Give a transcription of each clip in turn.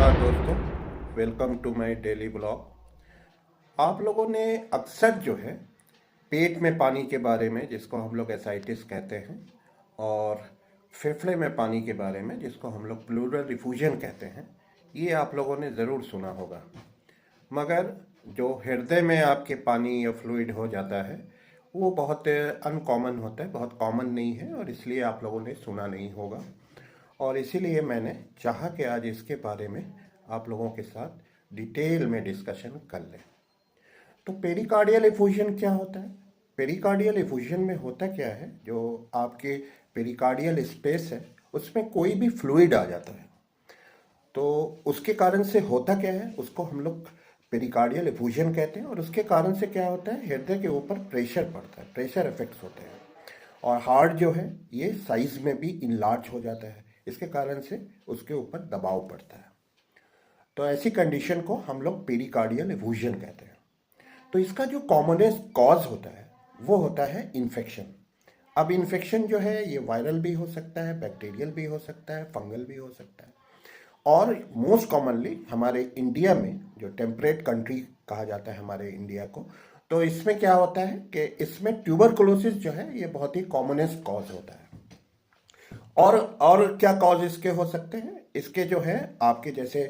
नमस्कार दोस्तों, welcome to my daily blog. आप लोगों ने अक्सर जो है पेट में पानी के बारे में, जिसको हम लोग एसाइटिस कहते हैं, और फेफड़े में पानी के बारे में, जिसको हम लोग प्लूरल डिफ्यूजन कहते हैं, ये आप लोगों ने ज़रूर सुना होगा। मगर जो हृदय में आपके पानी या फ्लूइड हो जाता है वो बहुत अनकॉमन होता है, बहुत कॉमन नहीं है, और इसलिए आप लोगों ने सुना नहीं होगा। और इसीलिए मैंने चाहा कि आज इसके बारे में आप लोगों के साथ डिटेल में डिस्कशन कर लें। तो पेरिकार्डियल एफूजन क्या होता है? पेरिकार्डियल एफूजन में होता क्या है, जो आपके पेरिकार्डियल स्पेस है उसमें कोई भी फ्लूइड आ जाता है, तो उसके कारण से होता क्या है, उसको हम लोग पेरिकार्डियल एफूजन कहते हैं। और उसके कारण से क्या होता है, हृदय के ऊपर प्रेशर पड़ता है, प्रेशर इफेक्ट्स होते हैं, और हार्ट जो है ये साइज में भी इनलार्ज हो जाता है। इसके कारण से उसके ऊपर दबाव पड़ता है। तो ऐसी कंडीशन को हम लोग पेरिकार्डियल एफूजन कहते हैं। तो इसका जो कॉमनेस्ट कॉज होता है वो होता है इन्फेक्शन। अब इन्फेक्शन जो है ये वायरल भी हो सकता है, बैक्टीरियल भी हो सकता है, फंगल भी हो सकता है। और मोस्ट कॉमनली हमारे इंडिया में, जो टेम्परेट कंट्री कहा जाता है हमारे इंडिया को, तो इसमें क्या होता है कि इसमें ट्यूबरकुलोसिस जो है ये बहुत ही कॉमनेस्ट कॉज होता है। और क्या कॉज इसके हो सकते हैं? इसके जो है आपके जैसे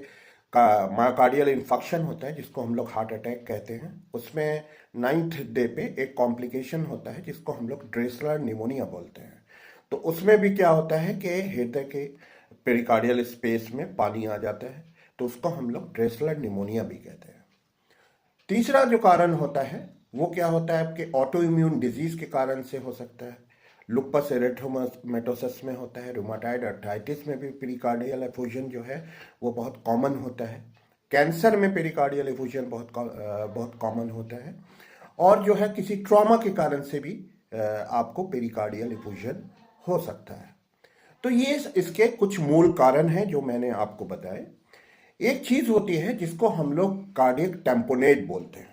मायोकार्डियल इन्फेक्शन होता है, जिसको हम लोग हार्ट अटैक कहते हैं। उसमें 9th डे पे एक कॉम्प्लिकेशन होता है जिसको हम लोग ड्रेसलर निमोनिया बोलते हैं। तो उसमें भी क्या होता है कि हृदय के पेरिकार्डियल स्पेस में पानी आ जाता है, तो उसको हम लोग ड्रेसलर निमोनिया भी कहते हैं। तीसरा जो कारण होता है वो क्या होता है, आपके ऑटो इम्यून डिजीज के कारण से हो सकता है। लुपस एरिथ्रोमेटोसिस में होता है, रूमाटाइड अर्थराइटिस में भी पेरिकार्डियल एफूजन जो है वो बहुत कॉमन होता है। कैंसर में पेरिकार्डियल एफूजन बहुत कॉमन होता है। और जो है किसी ट्रॉमा के कारण से भी आपको पेरिकार्डियल एफूजन हो सकता है। तो ये इसके कुछ मूल कारण हैं जो मैंने आपको बताए। एक चीज होती है जिसको हम लोग कार्डियक टेम्पोनेट बोलते हैं।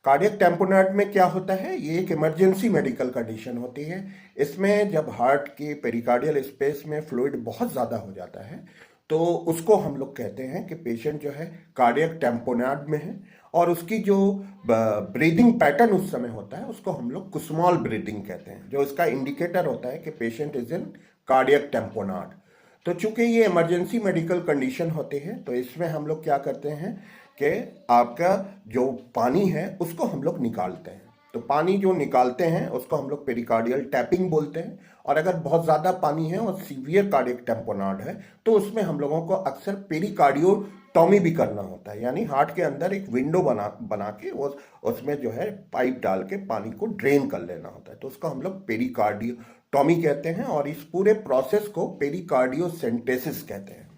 कार्डियक टेम्पोनेट में क्या होता है, ये एक इमरजेंसी मेडिकल कंडीशन होती है। इसमें जब हार्ट की पेरिकार्डियल स्पेस में फ्लूइड बहुत ज़्यादा हो जाता है तो उसको हम लोग कहते हैं कि पेशेंट जो है कार्डियक टेम्पोनेट में है, और उसकी जो ब्रीदिंग पैटर्न उस समय होता है उसको हम लोग कुस्मॉल ब्रीदिंग कहते हैं, जो इसका इंडिकेटर होता है कि patient is in cardiac tamponade. तो चूंकि ये इमरजेंसी मेडिकल कंडीशन होती है तो इसमें हम लोग क्या करते हैं कि आपका जो पानी है उसको हम लोग निकालते हैं। तो पानी जो निकालते हैं उसको हम लोग पेरिकार्डियल टैपिंग बोलते हैं। और अगर बहुत ज़्यादा पानी है और सीवियर कार्डियक टेम्पोनेट है तो उसमें हम लोगों को अक्सर पेरिकार्डियोटॉमी भी करना होता है, यानी हार्ट के अंदर एक विंडो बना के उसमें जो है पाइप डाल के पानी को ड्रेन कर लेना होता है। तो उसको हम लोग पेरिकार्डियोटॉमी कहते हैं, और इस पूरे प्रोसेस को पेरिकार्डियोसेंटेसिस कहते हैं।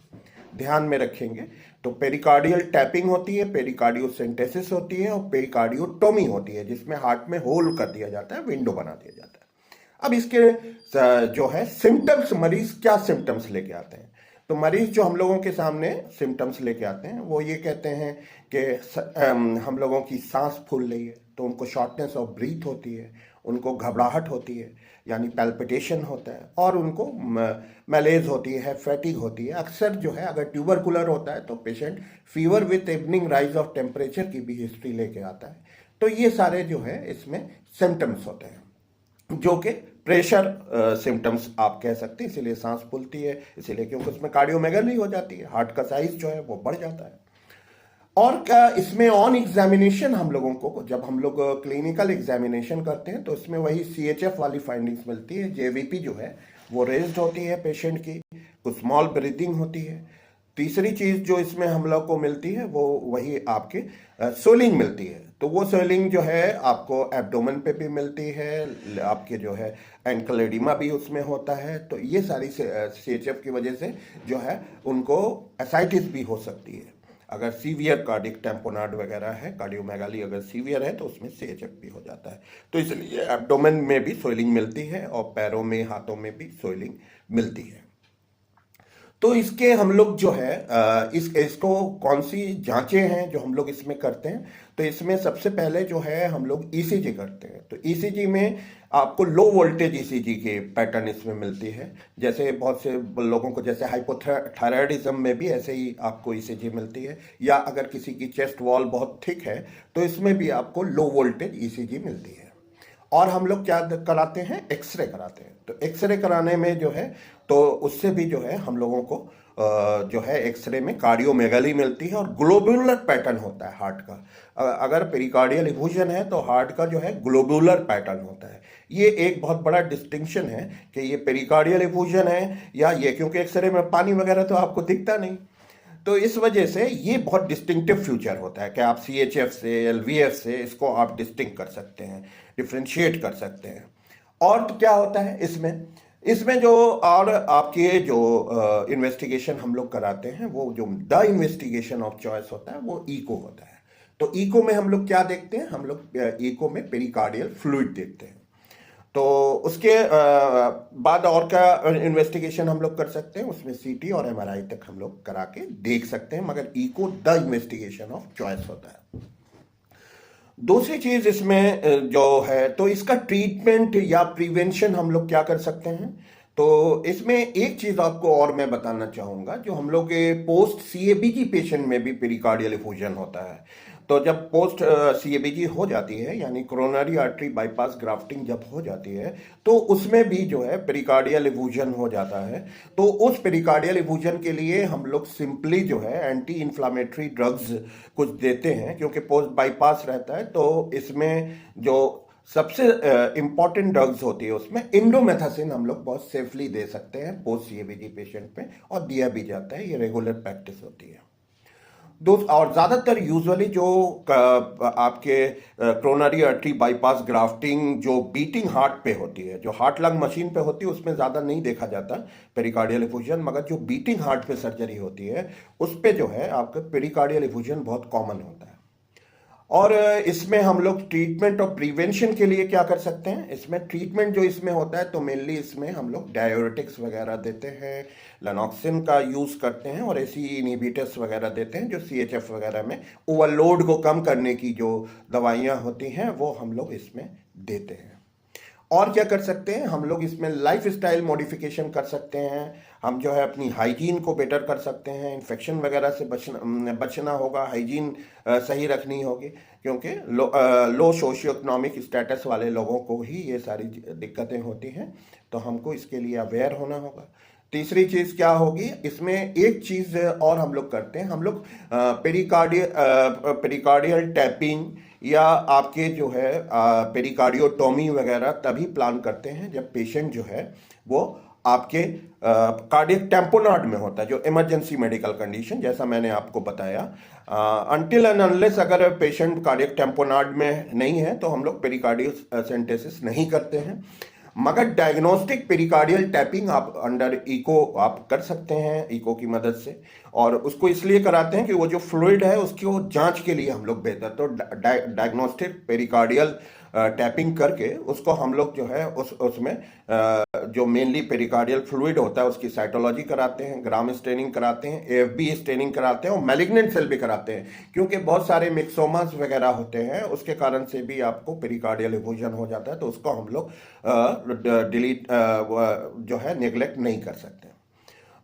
ध्यान में रखेंगे, तो पेरिकार्डियल टैपिंग होती है, पेरिकार्डियोसेंटेसिस होती है, और पेरिकार्डियोटॉमी होती है, जिसमें हार्ट में होल कर दिया जाता है, विंडो बना दिया जाता है। अब इसके जो है सिम्टम्स, मरीज क्या सिम्टम्स लेके आते हैं? तो मरीज जो हम लोगों के सामने सिम्टम्स लेके आते हैं वो ये कहते हैं कि हम लोगों की सांस फूल रही है, तो उनको शॉर्टनेस ऑफ ब्रीथ होती है, उनको घबराहट होती है यानी पैल्पिटेशन होता है, और उनको मैलेज होती है, फैटिग होती है। अक्सर जो है अगर ट्यूबरकुलर होता है तो patient fever with evening rise of temperature की भी हिस्ट्री लेके आता है। तो ये सारे जो है इसमें सिम्टम्स होते हैं, जो कि प्रेशर सिम्टम्स आप कह सकते हैं। इसीलिए सांस फूलती है, इसीलिए क्योंकि उसमें कार्डियोमेगली हो जाती है, हार्ट का साइज जो है वो बढ़ जाता है। और क्या इसमें ऑन एग्जामिनेशन हम लोगों को, जब हम लोग क्लिनिकल एग्जामिनेशन करते हैं तो इसमें वही CHF वाली फाइंडिंग्स मिलती है। JVP जो है वो रेज्ड होती है पेशेंट की, कुछ स्मॉल ब्रीदिंग होती है। तीसरी चीज जो इसमें हम लोग को मिलती है वो वही आपके स्वेलिंग मिलती है। तो वो स्वेलिंग जो है आपको एब्डोमेन पे भी मिलती है, आपके जो है एंकल एडिमा भी उसमें होता है। तो ये सारी CHF की वजह से जो है उनको एसाइटिस भी हो सकती है। अगर सीवियर कार्डिक टेम्पोनेट वगैरह है, कार्डियोमेगाली अगर सीवियर है तो उसमें CHF भी हो जाता है। तो इसलिए एब्डोमेन में भी स्वेलिंग मिलती है और पैरों में, हाथों में भी स्वेलिंग मिलती है। तो इसके हम लोग जो है इसको कौन सी जांचें हैं जो हम लोग इसमें करते हैं। तो इसमें सबसे पहले जो है हम लोग ईसीजी करते हैं। तो ईसीजी में आपको लो वोल्टेज ईसीजी के पैटर्न इसमें मिलती है। जैसे बहुत से लोगों को जैसे हाइपोथायराइडिज्म में भी ऐसे ही आपको ईसीजी मिलती है, या अगर किसी की चेस्ट वॉल बहुत थिक है तो इसमें भी आपको लो वोल्टेज ईसीजी मिलती है। और हम लोग क्या कराते हैं, एक्सरे कराते हैं। तो एक्सरे कराने में जो है तो उससे भी जो है हम लोगों को जो है एक्सरे में कार्डियोमेगाली मिलती है और ग्लोबुलर पैटर्न होता है हार्ट का। अगर पेरिकार्डियल इफ्यूजन है तो हार्ट का जो है ग्लोबुलर पैटर्न होता है। ये एक बहुत बड़ा डिस्टिंक्शन है कि ये पेरिकार्डियल इफ्यूजन है या ये, क्योंकि एक्सरे में पानी वगैरह तो आपको दिखता नहीं। तो इस वजह से ये बहुत डिस्टिंक्टिव फ्यूचर होता है कि आप सीएचएफ से, एलवीएफ से इसको आप डिस्टिंक्ट कर सकते हैं, डिफ्रेंशिएट कर सकते हैं। और तो क्या होता है इसमें जो और आपके जो इन्वेस्टिगेशन हम लोग कराते हैं, वो जो द इन्वेस्टिगेशन ऑफ चॉइस होता है वो ईको होता है। तो ईको में हम लोग क्या देखते हैं, हम लोग ईको में पेरिकार्डियल फ्लूइड देखते हैं। तो उसके बाद और क्या इन्वेस्टिगेशन हम लोग कर सकते हैं, उसमें सीटी और एमआरआई तक हम लोग करा के देख सकते हैं, मगर eco the investigation of choice होता है। दूसरी चीज इसमें जो है तो इसका ट्रीटमेंट या प्रिवेंशन हम लोग क्या कर सकते हैं। तो इसमें एक चीज आपको और मैं बताना चाहूंगा, जो हम लोग के पोस्ट सीएबीजी पेशेंट में भी पेरिकार्डियल इफ्यूजन होता है। तो जब पोस्ट सीएबीजी हो जाती है, यानी कोरोनरी आर्टरी बाईपास ग्राफ्टिंग जब हो जाती है, तो उसमें भी जो है पेरिकार्डियल इफ्यूजन हो जाता है। तो उस पेरिकार्डियल इफ्यूजन के लिए हम लोग सिंपली जो है एंटी इन्फ्लामेटरी ड्रग्स कुछ देते हैं, क्योंकि पोस्ट बाईपास रहता है। तो इसमें जो सबसे इंपॉर्टेंट ड्रग्स होती है उसमें इंडोमेथासिन हम लोग बहुत सेफली दे सकते हैं पोस्ट सीएबीजी पेशेंट में, और दिया भी जाता है। ये रेगुलर प्रैक्टिस होती है। और ज़्यादातर यूजुअली जो आपके कोरोनरी आर्टरी बाईपास ग्राफ्टिंग जो बीटिंग हार्ट पे होती है, जो हार्ट लंग मशीन पे होती है, उसमें ज़्यादा नहीं देखा जाता पेरिकार्डियल इफ्यूजन, मगर जो बीटिंग हार्ट पे सर्जरी होती है उस पे जो है आपका पेरिकार्डियल इफ्यूजन बहुत कॉमन होता है। और इसमें हम लोग ट्रीटमेंट और प्रिवेंशन के लिए क्या कर सकते हैं, इसमें ट्रीटमेंट जो इसमें होता है तो मेनली इसमें हम लोग डायोरेटिक्स वगैरह देते हैं, लेनॉक्सिन का यूज़ करते हैं, और ऐसी इनहिबिटर्स वगैरह देते हैं जो सीएचएफ वगैरह में ओवरलोड को कम करने की जो दवाइयाँ होती हैं वो हम लोग इसमें देते हैं। और क्या कर सकते हैं, हम लोग इसमें लाइफ स्टाइल मॉडिफिकेशन कर सकते हैं। हम जो है अपनी हाइजीन को बेटर कर सकते हैं, इन्फेक्शन वगैरह से बचना होगा, हाइजीन सही रखनी होगी, क्योंकि लो सोशियो इकोनॉमिक स्टेटस वाले लोगों को ही ये सारी दिक्कतें होती हैं। तो हमको इसके लिए अवेयर होना होगा। तीसरी चीज़ क्या होगी, इसमें एक चीज़ और हम लोग करते हैं, हम लोग पेरिकार्डियल टैपिंग या आपके जो है पेरिकार्डियोटोमी वगैरह तभी प्लान करते हैं जब पेशेंट जो है वो आपके कार्डियक टेम्पोनाड में होता है, जो इमरजेंसी मेडिकल कंडीशन, जैसा मैंने आपको बताया। अनटिल एंड अनलेस अगर पेशेंट कार्डियक टेम्पोनाड में नहीं है तो हम लोग पेरिकार्डियोसेंटेसिस नहीं करते हैं। मगर डायग्नोस्टिक पेरिकार्डियल टैपिंग आप अंडर इको आप कर सकते हैं, इको की मदद से। और उसको इसलिए कराते हैं कि वो जो फ्लूइड है उसकी वो जांच के लिए हम लोग बेहतर, तो डायग्नोस्टिक पेरिकार्डियल टैपिंग करके उसको हम लोग जो है उसमें जो मेनली पेरिकार्डियल फ्लूइड होता है उसकी साइटोलॉजी कराते हैं, ग्राम स्टेनिंग कराते हैं, एएफबी स्टेनिंग कराते हैं, और मैलिग्नेंट सेल भी कराते हैं, क्योंकि बहुत सारे मिक्सोमास वगैरह होते हैं, उसके कारण से भी आपको पेरिकार्डियल इफ्यूजन हो जाता है। तो उसको हम लोग डिलीट जो है नेग्लेक्ट नहीं कर सकते।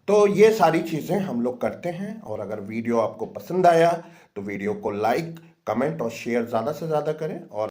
तो ये सारी चीज़ें हम लोग करते हैं। और अगर वीडियो आपको पसंद आया तो वीडियो को लाइक, कमेंट और शेयर ज़्यादा से ज़्यादा करें। और